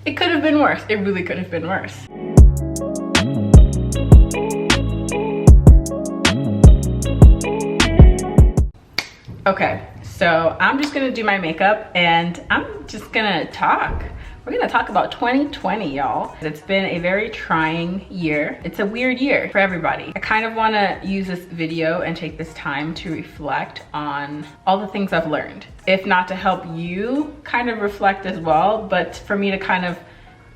It could have been worse. It really could have been worse. Okay, so I'm just gonna do my makeup and I'm just gonna talk. We're gonna talk about 2020, y'all. It's been a very trying year. It's a weird year for everybody. I kind of wanna use this video and take this time to reflect on all the things I've learned. If not to help you kind of reflect as well, but for me to kind of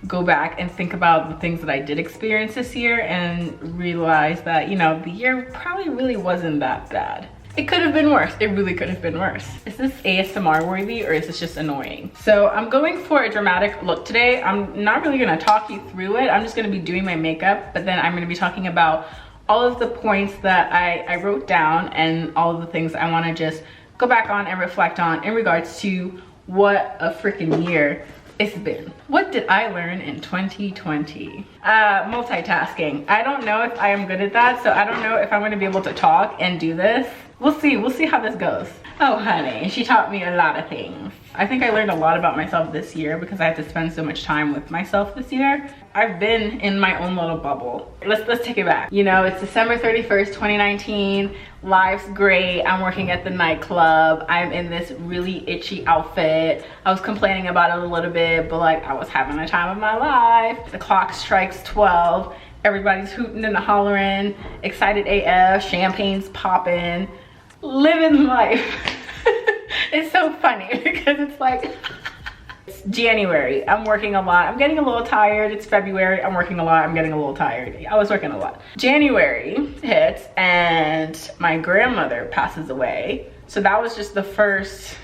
go back and think about the things that I did experience this year and realize that, you know, the year probably really wasn't that bad. It could have been worse. It really could have been worse. Is this ASMR worthy or is this just annoying? So I'm going for a dramatic look today. I'm not really gonna talk you through it. I'm just gonna be doing my makeup, but then I'm gonna be talking about all of the points that I wrote down and all of the things I wanna just go back on and reflect on in regards to what a freaking year it's been. What did I learn in 2020? Multitasking. I don't know if I am good at that, so I don't know if I'm gonna be able to talk and do this. We'll see how this goes. Oh honey, she taught me a lot of things. I think I learned a lot about myself this year because I had to spend so much time with myself this year. I've been in my own little bubble. Let's take it back. You know, it's December 31st, 2019. Life's great. I'm working at the nightclub. I'm in this really itchy outfit. I was complaining about it a little bit, but like I was having the time of my life. The clock strikes 12. Everybody's hooting and hollering, excited AF, champagne's popping, living life. It's so funny because it's like, it's January, I'm working a lot. I'm getting a little tired. It's February, I'm working a lot. I'm getting a little tired. I was working a lot. January hits and my grandmother passes away. So that was just the first,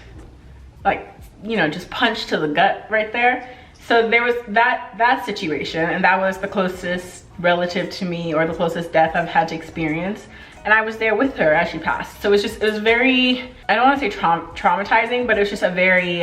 like, you know, just punch to the gut right there. So there was that situation, and that was the closest relative to me or the closest death I've had to experience. And I was there with her as she passed. So it was very, I don't want to say traumatizing, but it was just a very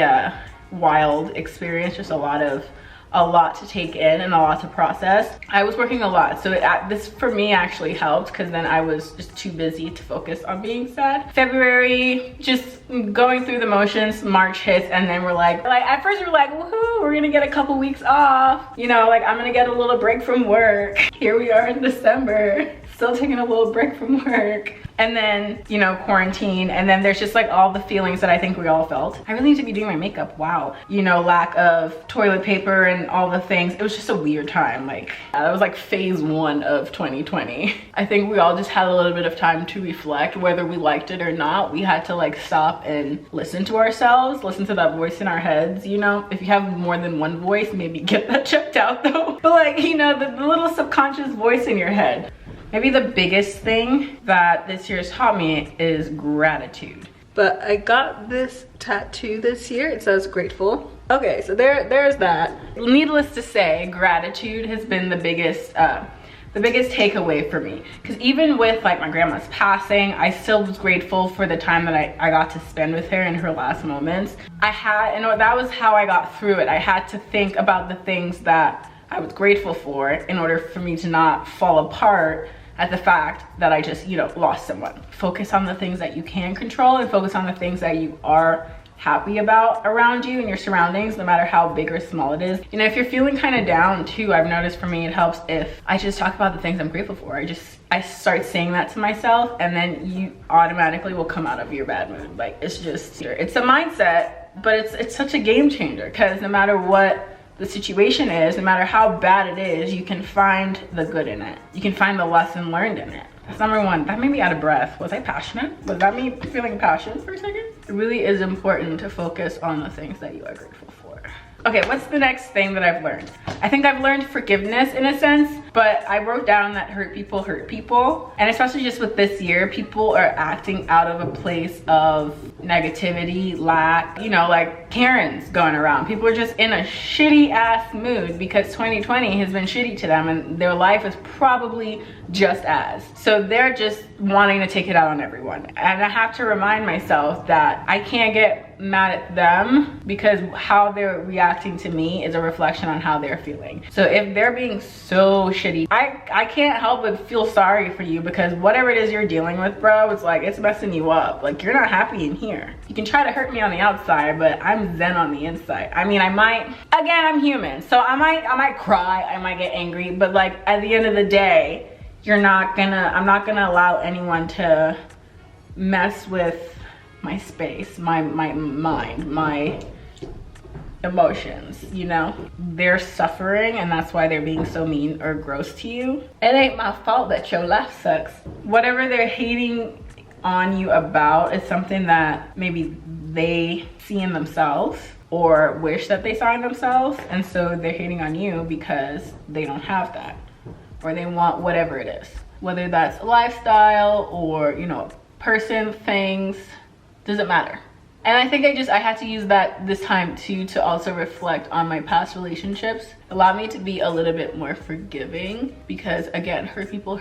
wild experience. Just a lot to take in and a lot to process. I was working a lot, so this for me actually helped because then I was just too busy to focus on being sad. February, just going through the motions. March hits and then we're like at first we were like, woohoo, we're gonna get a couple weeks off. You know, like I'm gonna get a little break from work. Here we are in December, still taking a little break from work. And then, you know, quarantine, and then there's just like all the feelings that I think we all felt. I really need to be doing my makeup, wow. You know, lack of toilet paper and all the things. It was just a weird time. Like, that was like phase 1 of 2020. I think we all just had a little bit of time to reflect, whether we liked it or not. We had to like stop and listen to ourselves, listen to that voice in our heads, you know. If you have more than one voice, maybe get that checked out though. But like, you know, the little subconscious voice in your head. Maybe the biggest thing that this year has taught me is gratitude. But I got this tattoo this year. It says grateful. Okay, so there's that. Needless to say, gratitude has been the biggest takeaway for me. Because even with like my grandma's passing, I still was grateful for the time that I got to spend with her in her last moments. And that was how I got through it. I had to think about the things that I was grateful for in order for me to not fall apart at the fact that I just, you know, lost someone. Focus on the things that you can control and focus on the things that you are happy about around you and your surroundings, no matter how big or small it is. You know, if you're feeling kind of down too, I've noticed for me it helps if I just talk about the things I'm grateful for. I start saying that to myself, and then you automatically will come out of your bad mood. Like, it's a mindset, but it's such a game changer, because no matter what the situation is, no matter how bad it is, you can find the good in it. You can find the lesson learned in it. That's number one. That made me out of breath. Was I passionate? Was that me feeling passion for a second? It really is important to focus on the things that you are grateful for. Okay, what's the next thing that I've learned? I think I've learned forgiveness in a sense, but I wrote down that hurt people. And especially just with this year, people are acting out of a place of negativity, lack, you know, like Karens going around. People are just in a shitty ass mood because 2020 has been shitty to them and their life is probably just as. So they're just wanting to take it out on everyone. And I have to remind myself that I can't get mad at them because how they're reacting to me is a reflection on how they're feeling. So if they're being so shitty shitty. I can't help but feel sorry for you, because whatever it is you're dealing with, bro, it's like, it's messing you up. Like, you're not happy in here. You can try to hurt me on the outside, but I'm zen on the inside. I mean, I might, again, I'm human, so I might cry, I might get angry, but like, at the end of the day, I'm not gonna allow anyone to mess with my space, my mind, my emotions, you know? They're suffering, and that's why they're being so mean or gross to you. It ain't my fault that your life sucks. Whatever they're hating on you about is something that maybe they see in themselves or wish that they saw in themselves, and so they're hating on you because they don't have that, or they want whatever it is, whether that's a lifestyle or, you know, person, things, doesn't matter. And I think I had to use that this time too, to also reflect on my past relationships. Allow me to be a little bit more forgiving, because again, hurt people.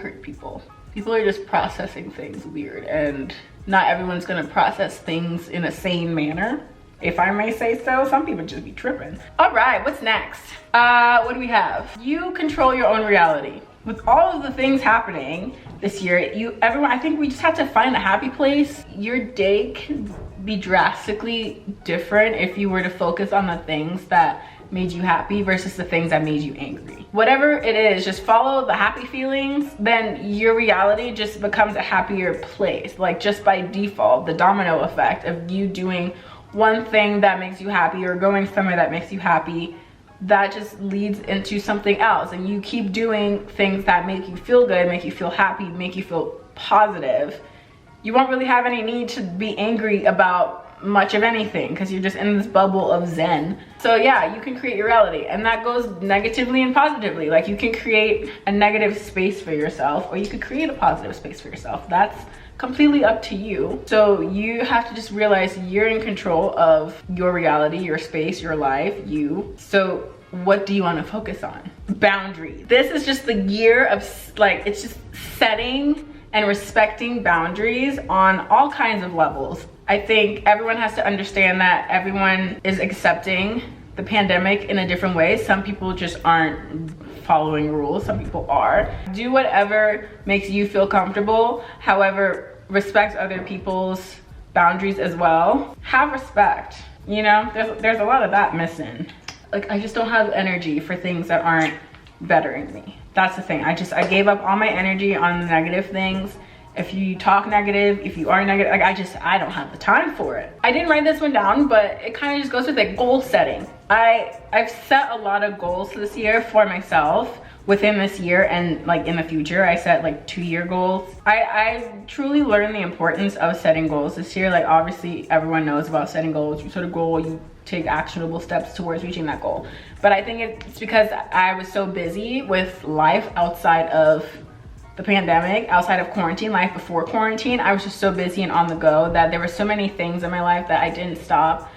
People are just processing things weird, and not everyone's gonna process things in a sane manner, if I may say so. Some people just be tripping. All right, what's next? What do we have? You control your own reality. With all of the things happening this year, everyone, I think we just have to find a happy place. Your day can be drastically different if you were to focus on the things that made you happy versus the things that made you angry. Whatever it is, just follow the happy feelings, then your reality just becomes a happier place. Like, just by default, the domino effect of you doing one thing that makes you happy or going somewhere that makes you happy, that just leads into something else, and you keep doing things that make you feel good, make you feel happy, make you feel positive. You won't really have any need to be angry about much of anything, because you're just in this bubble of zen. So yeah, you can create your reality, and that goes negatively and positively. Like, you can create a negative space for yourself, or you could create a positive space for yourself. That's completely up to you. So you have to just realize you're in control of your reality, your space, your life, you. So what do you want to focus on? Boundaries. This is just the year of, like, it's just setting and respecting boundaries on all kinds of levels. I think everyone has to understand that everyone is accepting the pandemic in a different way. Some people just aren't following rules, some people are. Do whatever makes you feel comfortable. However, respect other people's boundaries as well. Have respect. You know, there's a lot of that missing. Like, I just don't have energy for things that aren't bettering me. That's the thing. I gave up all my energy on the negative things. If you talk negative, if you are negative, like, I don't have the time for it. I didn't write this one down, but it kind of just goes with like goal setting. I've set a lot of goals this year for myself within this year, and like in the future. I set like 2-year goals. I truly learned the importance of setting goals this year. Like, obviously everyone knows about setting goals. You set a goal, you take actionable steps towards reaching that goal. But I think it's because I was so busy with life outside of the pandemic, outside of quarantine, life before quarantine. I was just so busy and on the go that there were so many things in my life that I didn't stop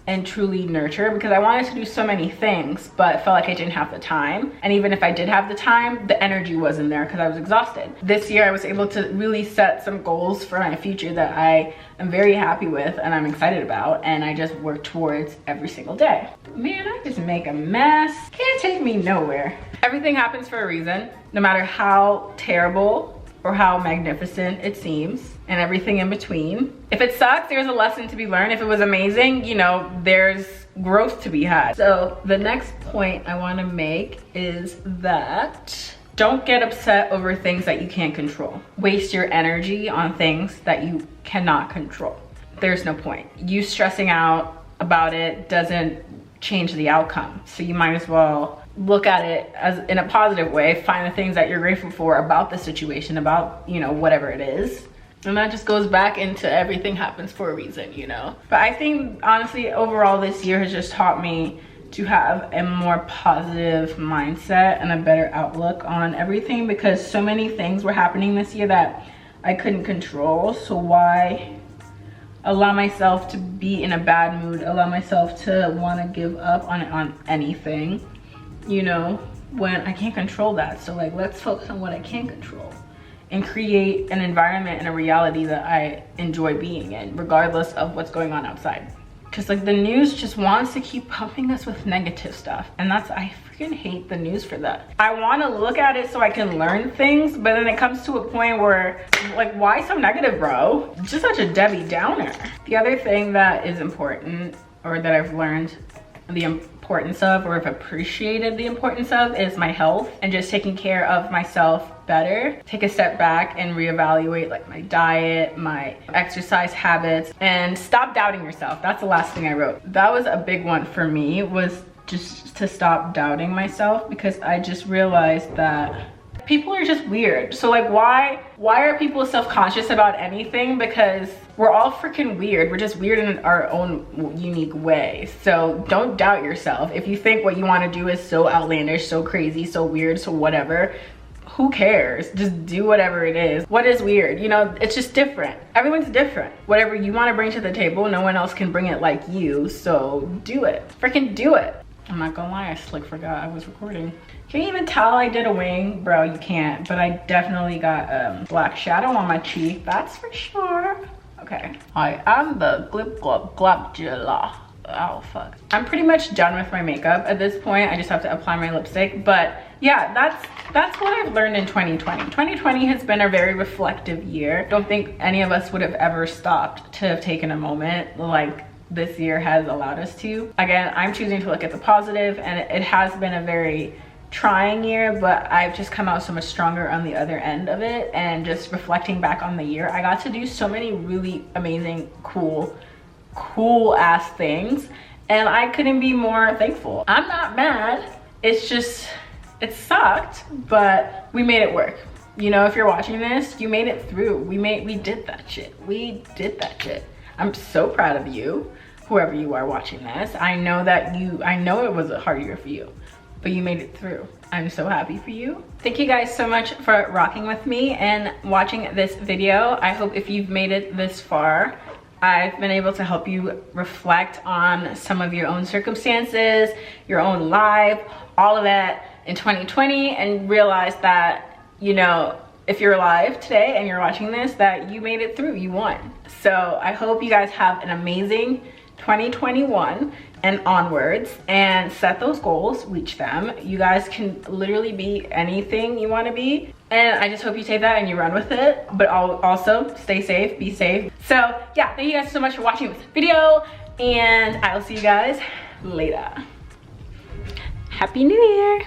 and truly nurture, because I wanted to do so many things, but felt like I didn't have the time. And even if I did have the time, the energy wasn't there because I was exhausted. This year, I was able to really set some goals for my future that I am very happy with and I'm excited about, and I just work towards every single day. Man, I just make a mess. Can't take me nowhere. Everything happens for a reason, no matter how terrible or how magnificent it seems, and everything in between. If it sucks, there's a lesson to be learned. If it was amazing, you know, there's growth to be had. So the next point I want to make is that don't get upset over things that you can't control. Waste your energy on things that you cannot control. There's no point. You stressing out about it doesn't change the outcome. So you might as well look at it as in a positive way. Find the things that you're grateful for about the situation, about, you know, whatever it is. And that just goes back into everything happens for a reason, you know. But I think honestly, overall, this year has just taught me to have a more positive mindset and a better outlook on everything, because so many things were happening this year that I couldn't control. So why allow myself to be in a bad mood, allow myself to want to give up on anything, you know, when I can't control that. So like, let's focus on what I can control and create an environment and a reality that I enjoy being in, regardless of what's going on outside. Because like, the news just wants to keep pumping us with negative stuff, and I freaking hate the news for that. I want to look at it so I can learn things, but then it comes to a point where, like, why so negative, bro? Just such a Debbie Downer. The other thing that is important, or that I've learned the importance of, or have appreciated the importance of, is my health and just taking care of myself better. Take a step back and reevaluate like my diet, my exercise habits, and stop doubting yourself. That's the last thing I wrote. That was a big one for me, was just to stop doubting myself, because I just realized that people are just weird. So like, why are people self-conscious about anything? Because we're all freaking weird. We're just weird in our own unique way. So don't doubt yourself. If you think what you want to do is so outlandish, so crazy, so weird, so whatever, who cares? Just do whatever it is. What is weird? You know, it's just different. Everyone's different. Whatever you want to bring to the table, no one else can bring it like you. So do it. Freaking do it. I'm not gonna lie, I slick forgot I was recording. Can you even tell I did a wing? Bro, you can't, but I definitely got black shadow on my cheek, that's for sure. Okay, I am the Glip Glop Glopula. Oh, fuck. I'm pretty much done with my makeup at this point. I just have to apply my lipstick, but yeah, that's what I've learned in 2020. 2020 has been a very reflective year. Don't think any of us would have ever stopped to have taken a moment like this year has allowed us to. Again, I'm choosing to look at the positive, and it has been a very trying year, but I've just come out so much stronger on the other end of it. And just reflecting back on the year, I got to do so many really amazing, cool ass things, and I couldn't be more thankful. I'm not mad. It's just, it sucked, but we made it work. You know, if you're watching this, you made it through. We did that shit. We did that shit. I'm so proud of you, whoever you are watching this. I know it was a hard year for you, but you made it through. I'm so happy for you. Thank you guys so much for rocking with me and watching this video. I hope if you've made it this far, I've been able to help you reflect on some of your own circumstances, your own life, all of that in 2020, and realize that, you know, if you're alive today and you're watching this, that you made it through, you won. So I hope you guys have an amazing 2021 and onwards, and set those goals, reach them. You guys can literally be anything you want to be, and I just hope you take that and you run with it, but also stay safe, be safe. So yeah, thank you guys so much for watching this video, and I will see you guys later. Happy New Year.